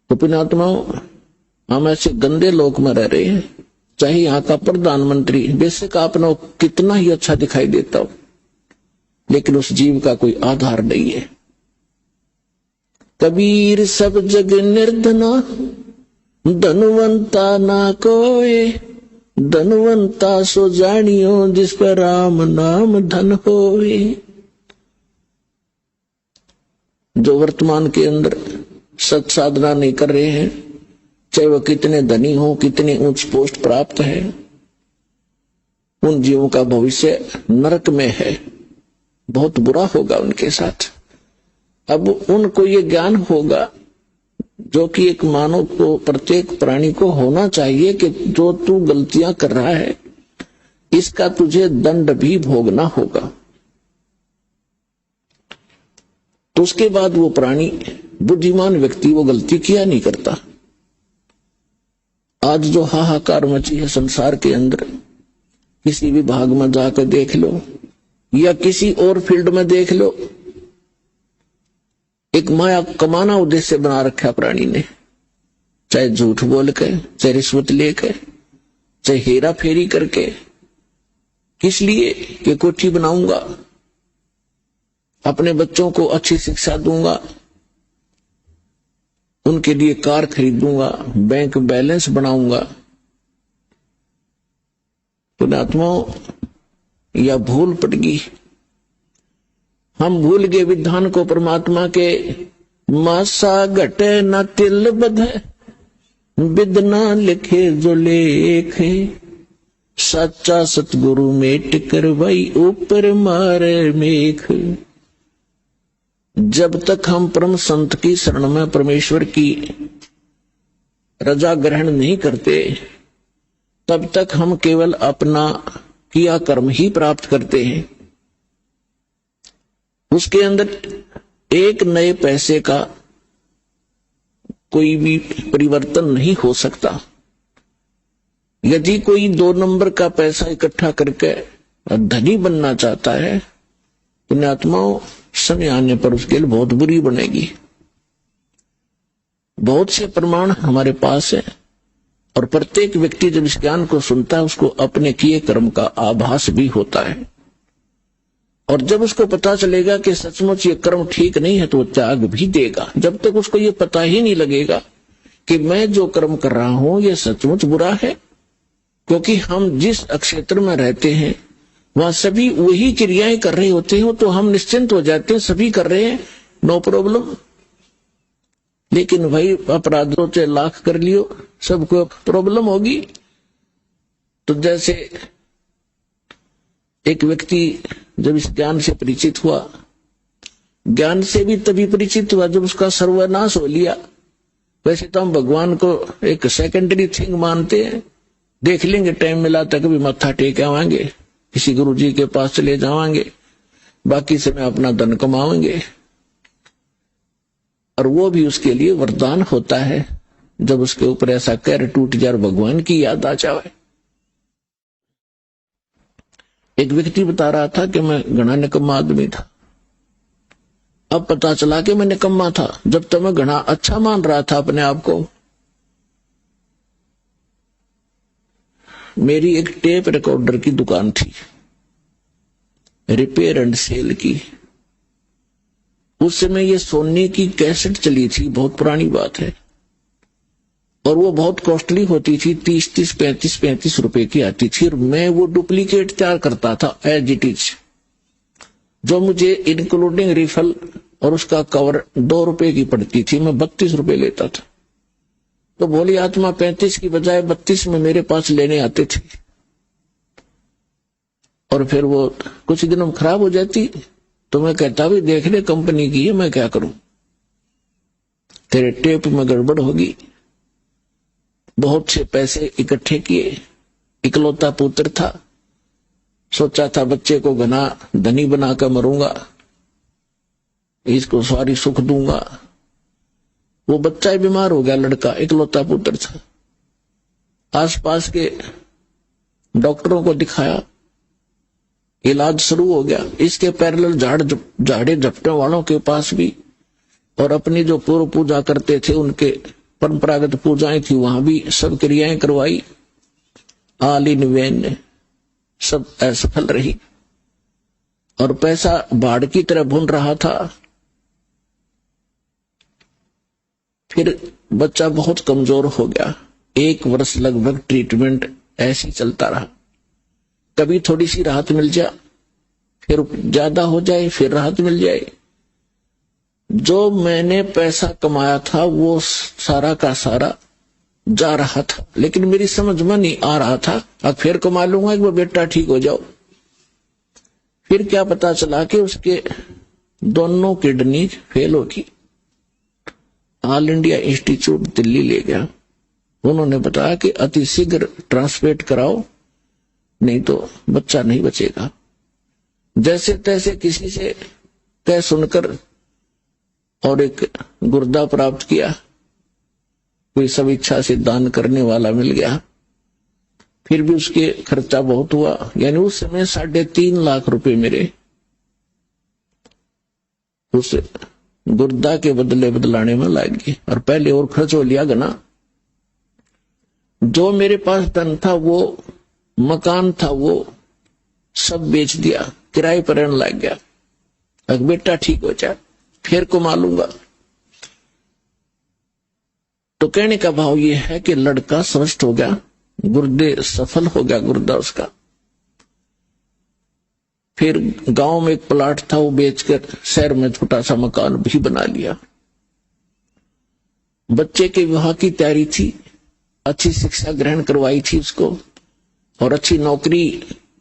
तो पुण्यात्माओं, हम ऐसे गंदे लोक में रह रहे हैं, चाहे यहाँ का प्रधानमंत्री बेशक आपने कितना ही अच्छा दिखाई देता हो, लेकिन उस जीव का कोई आधार नहीं है। कबीर सब जग निर्धना, धनवंता ना कोय, धनवंता सो जानियो जिस पर राम नाम धन होए। जो वर्तमान के अंदर सत साधना नहीं कर रहे हैं, चाहे वह कितने धनी हो, कितने उच्च पोस्ट प्राप्त है, उन जीवों का भविष्य नरक में है, बहुत बुरा होगा उनके साथ। अब उनको ये ज्ञान होगा जो कि एक मानव को, प्रत्येक प्राणी को होना चाहिए कि जो तू गलतियां कर रहा है इसका तुझे दंड भी भोगना होगा। तो उसके बाद वो प्राणी, बुद्धिमान व्यक्ति, वो गलती किया नहीं करता। आज जो हाहाकार मची है संसार के अंदर, किसी भी भाग में जाकर देख लो या किसी और फील्ड में देख लो, एक माया कमाना उद्देश्य बना रखा प्राणी ने, चाहे झूठ बोल के, चाहे रिश्वत लेके, चाहे हेरा फेरी करके। किस लिए? कि कोठी बनाऊंगा, अपने बच्चों को अच्छी शिक्षा दूंगा, उनके लिए कार खरीदूंगा, बैंक बैलेंस बनाऊंगा। पुण्यात्माओं, या भूल पड़ गई, हम भूल गए विधान को परमात्मा के। मासा घटे न तिल बध, विदना लिखे जो लेख, सच्चा सतगुरु मेट करवाई ऊपर मारे मेघ। जब तक हम परम संत की शरण में परमेश्वर की रजा ग्रहण नहीं करते, तब तक हम केवल अपना किया कर्म ही प्राप्त करते हैं। उसके अंदर एक नए पैसे का कोई भी परिवर्तन नहीं हो सकता। यदि कोई 2 नंबर का पैसा इकट्ठा करके धनी बनना चाहता है, पुण्यात्माओं, समय आने पर उसके लिए बहुत बुरी बनेगी। बहुत से प्रमाण हमारे पास है, और प्रत्येक व्यक्ति जब इस ज्ञान को सुनता है उसको अपने किए कर्म का आभास भी होता है। और जब उसको पता चलेगा कि सचमुच ये कर्म ठीक नहीं है तो वो त्याग भी देगा। जब तक उसको ये पता ही नहीं लगेगा कि मैं जो कर्म कर रहा हूं ये सचमुच बुरा है, क्योंकि हम जिस क्षेत्र में रहते हैं वहां सभी वही क्रियाएं कर रहे होते हैं, तो हम निश्चिंत हो जाते हैं, सभी कर रहे हैं, नो प्रॉब्लम। लेकिन भाई अपराधों से लाख कर लियो, सबको प्रॉब्लम होगी। तो जैसे एक व्यक्ति जब इस ज्ञान से परिचित हुआ, ज्ञान से भी तभी परिचित हुआ जब उसका सर्वनाश हो लिया। वैसे तो हम भगवान को एक सेकेंडरी थिंग मानते हैं, देख लेंगे टाइम मिला तक भी मत्था टेक आवांगे, किसी गुरु जी के पास चले जावांगे, बाकी समय अपना धन कमाएंगे। और वो भी उसके लिए वरदान होता है जब उसके ऊपर ऐसा कहर टूट जाए, भगवान की याद आ जाए। एक व्यक्ति बता रहा था कि मैं घना निकम्मा आदमी था, अब पता चला कि मैं निकम्मा था। जब तक मैं घना अच्छा मान रहा था अपने आप को। मेरी एक टेप रिकॉर्डर की दुकान थी, रिपेयर एंड सेल की। उस समय ये सोनी की कैसेट चली थी, बहुत पुरानी बात है, और वो बहुत कॉस्टली होती थी, 30-30, 35-35 रुपए की आती थी। और मैं वो डुप्लीकेट तैयार करता था एज इट इज, जो मुझे इंक्लूडिंग रिफल और उसका कवर 2 रुपए की पड़ती थी, मैं 32 रुपए लेता था। तो भोली आत्मा 35 की बजाय 32 में मेरे पास लेने आते थे, और फिर वो कुछ दिनों में खराब हो जाती। तो मैं कहता भी देख ले कंपनी की है, मैं क्या करूं, तेरे टेप में गड़बड़ होगी। बहुत से पैसे इकट्ठे किए, इकलौता पुत्र था, सोचा था बच्चे को घना धनी बनाकर मरूंगा, इसको सारी सुख दूंगा। वो बच्चा ही बीमार हो गया, लड़का इकलौता पुत्र था। आसपास के डॉक्टरों को दिखाया, इलाज शुरू हो गया। इसके पैरेलल झाड़े झपटे वालों के पास भी, और अपनी जो पूर्व पूजा करते थे उनके परंपरागत पूजाएं थी, वहां भी सब क्रियाएं करवाई। ऑल इन वेन, सब असफल रही और पैसा बाढ़ की तरह भून रहा था। फिर बच्चा बहुत कमजोर हो गया। 1 वर्ष लगभग ट्रीटमेंट ऐसे चलता रहा। कभी थोड़ी सी राहत मिल जाए, फिर ज्यादा हो जाए, फिर राहत मिल जाए। जो मैंने पैसा कमाया था वो सारा का सारा जा रहा था, लेकिन मेरी समझ में नहीं आ रहा था अब फिर कमा लूंगा एक बार बेटा ठीक हो जाओ। फिर क्या पता चला कि उसके दोनों किडनी फेल होगी। ऑल इंडिया इंस्टीट्यूट दिल्ली ले गया। उन्होंने बताया कि अति शीघ्र ट्रांसप्लांट कराओ, नहीं तो बच्चा नहीं बचेगा। जैसे तैसे किसी से कह सुनकर और एक गुर्दा प्राप्त किया। कोई सब इच्छा से दान करने वाला मिल गया। फिर भी उसके खर्चा बहुत हुआ, यानी उस समय 3.5 लाख रुपए मेरे उस गुर्दा के बदले बदलाने में लग गए। और पहले और खर्च हो लिया गना। जो मेरे पास धन था, वो मकान था, वो सब बेच दिया, किराए पर रहने लग गया। अब बेटा ठीक हो जाए फिर कमा लूंगा। तो कहने का भाव ये है कि लड़का स्वस्थ हो गया, गुर्दे सफल हो गया गुर्दा उसका। फिर गांव में एक प्लाट था, वो बेचकर शहर में छोटा सा मकान भी बना लिया। बच्चे के विवाह की तैयारी थी, अच्छी शिक्षा ग्रहण करवाई थी उसको और अच्छी नौकरी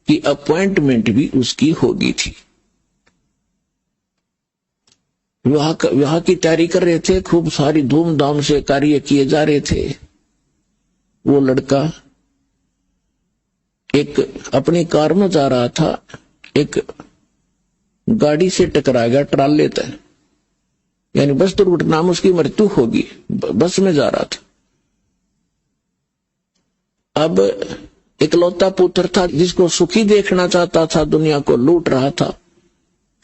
की अपॉइंटमेंट भी उसकी हो गई थी। विवाह की तैयारी कर रहे थे, खूब सारी धूमधाम से कार्य किए जा रहे थे। वो लड़का एक अपनी कार में जा रहा था, एक गाड़ी से टकरा गया ट्राले तक, यानी बस दुर्घटना में उसकी मृत्यु होगी। बस में जा रहा था। अब इकलौता पुत्र था जिसको सुखी देखना चाहता था, दुनिया को लूट रहा था।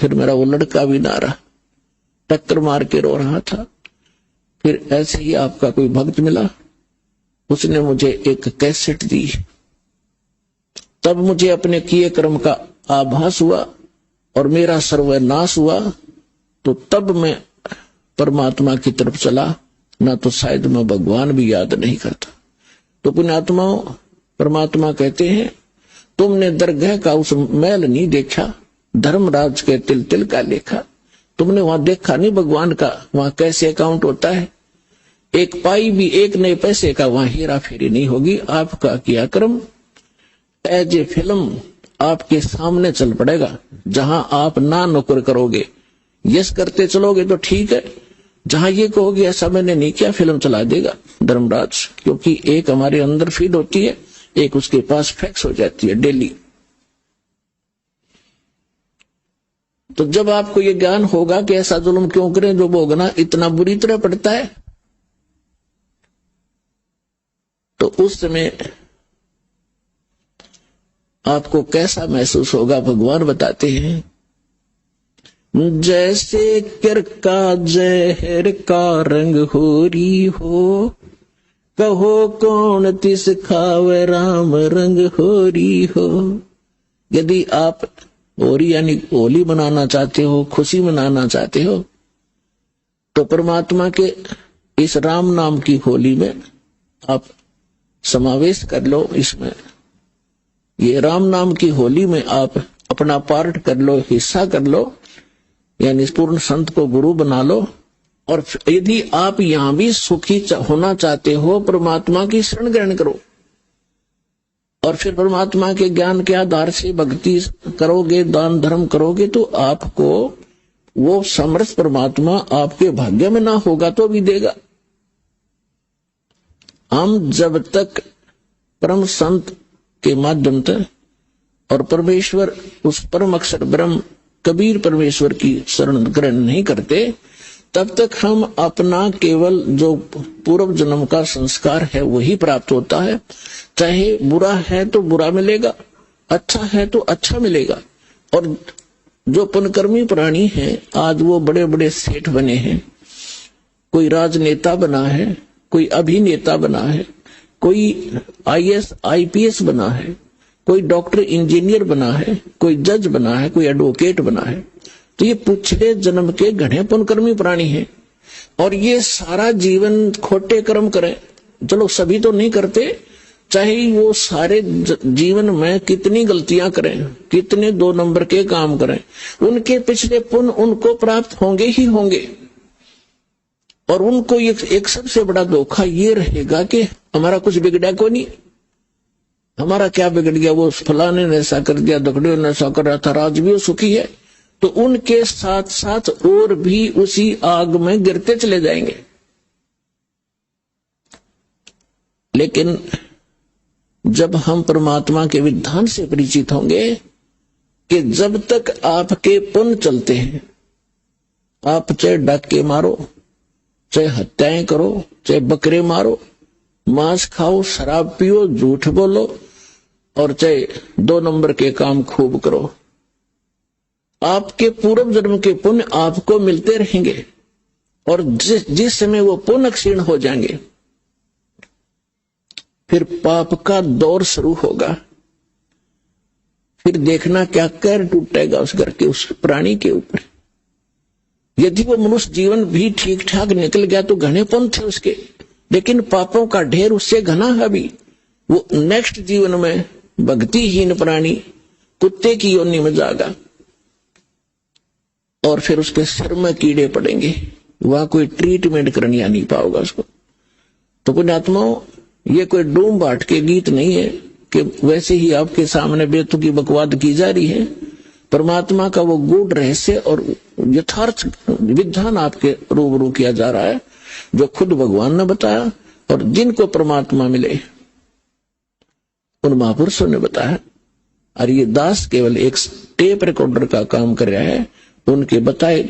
फिर मेरा वो लड़का भी ना रहा, टक्कर मार के रो रहा था। फिर ऐसे ही आपका कोई भक्त मिला, उसने मुझे एक कैसेट दी। तब मुझे अपने किए कर्म का आभास हुआ और मेरा सर्वनाश हुआ। तो तब मैं परमात्मा की तरफ चला, ना तो शायद मैं भगवान भी याद नहीं करता। तो पुण्यात्माओं, परमात्मा कहते हैं तुमने दरगाह का उस मैल नहीं देखा, धर्मराज के तिल तिल का लेखा। तुमने वहां देखा नहीं भगवान का वहां कैसे अकाउंट होता है। एक पाई भी एक नए पैसे का वहां हेरा फेरी नहीं होगी। आपका किया कर्म एज ए फिल्म आपके सामने चल पड़ेगा। जहां आप ना नौकर करोगे, यस करते चलोगे तो ठीक है। जहां ये कहोगे ऐसा मैंने नहीं किया, फिल्म चला देगा धर्मराज। क्योंकि एक हमारे अंदर फीड होती है, एक उसके पास फैक्स हो जाती है डेली। तो जब आपको ये ज्ञान होगा कि ऐसा जुल्म क्यों करें, जो भोगना इतना बुरी तरह पड़ता है, तो उस समय आपको कैसा महसूस होगा भगवान बताते हैं। जैसे कर का जहर का रंग होरी हो, कहो कौन तिस खावे राम रंग होरी हो। यदि आप होली यानी होली मनाना चाहते हो, खुशी मनाना चाहते हो, तो परमात्मा के इस राम नाम की होली में आप समावेश कर लो। इसमें ये राम नाम की होली में आप अपना पार्ट कर लो, हिस्सा कर लो, यानी पूर्ण संत को गुरु बना लो। और यदि आप यहां भी सुखी होना चाहते हो, परमात्मा की शरण ग्रहण करो और फिर परमात्मा के ज्ञान के आधार से भक्ति करोगे, दान धर्म करोगे, तो आपको वो समर्थ परमात्मा आपके भाग्य में ना होगा तो भी देगा। हम जब तक परम संत के माध्यम से और परमेश्वर उस परम अक्षर ब्रह्म कबीर परमेश्वर की शरण ग्रहण नहीं करते, तब तक हम अपना केवल जो पूर्व जन्म का संस्कार है वही प्राप्त होता है। चाहे बुरा है तो बुरा मिलेगा, अच्छा है तो अच्छा मिलेगा। और जो पुण्यकर्मी प्राणी हैं, आज वो बड़े बड़े सेठ बने हैं, कोई राजनेता बना है, कोई अभिनेता बना है, कोई आईएएस आईपीएस बना है, कोई डॉक्टर इंजीनियर बना है, कोई जज बना है, कोई एडवोकेट बना है। तो ये पिछले जन्म के घने पुण्यकर्मी प्राणी हैं और ये सारा जीवन खोटे कर्म करें। चलो सभी तो नहीं करते, चाहे वो सारे जीवन में कितनी गलतियां करें, कितने 2 नंबर के काम करें, उनके पिछले पुण्य उनको प्राप्त होंगे ही होंगे। और उनको एक सबसे बड़ा धोखा ये रहेगा कि हमारा कुछ बिगड़ा को नहीं, हमारा क्या बिगड़ गया, वो फलाने ने ऐसा कर दिया, दकड़ियों ने ऐसा कर रहा था, राज भी वो सुखी है। तो उनके साथ साथ और भी उसी आग में गिरते चले जाएंगे। लेकिन जब हम परमात्मा के विधान से परिचित होंगे कि जब तक आपके पुण्य चलते हैं, आप चाहे डाके मारो, चाहे हत्याएं करो, चाहे बकरे मारो, मांस खाओ, शराब पियो, झूठ बोलो और चाहे 2 नंबर के काम खूब करो, आपके पूर्व जन्म के पुण्य आपको मिलते रहेंगे। और जिस समय वो पुण्य क्षीण हो जाएंगे, फिर पाप का दौर शुरू होगा। फिर देखना क्या कहर टूटेगा उस घर के, उस प्राणी के ऊपर। यदि वो मनुष्य जीवन भी ठीक ठाक निकल गया तो घने पुण्य थे उसके, लेकिन पापों का ढेर उससे घना है भी। वो नेक्स्ट जीवन में भक्तिहीन प्राणी कुत्ते की योनि में जागा और फिर उसके सिर में कीड़े पड़ेंगे, वहां कोई ट्रीटमेंट करनी आ नहीं पाओगा उसको। तो पुण्यात्माओं, ये कोई डूम बाट के गीत नहीं है कि वैसे ही आपके सामने बेतुकी बकवाद की जा रही है। परमात्मा का वो गूढ़ रहस्य और यथार्थ विधान आपके रूबरू किया जा रहा है, जो खुद भगवान ने बताया और जिनको परमात्मा मिले उन महापुरुषों ने बताया। और ये दास केवल एक टेप रिकॉर्डर का काम कर रहा है, उनके बताए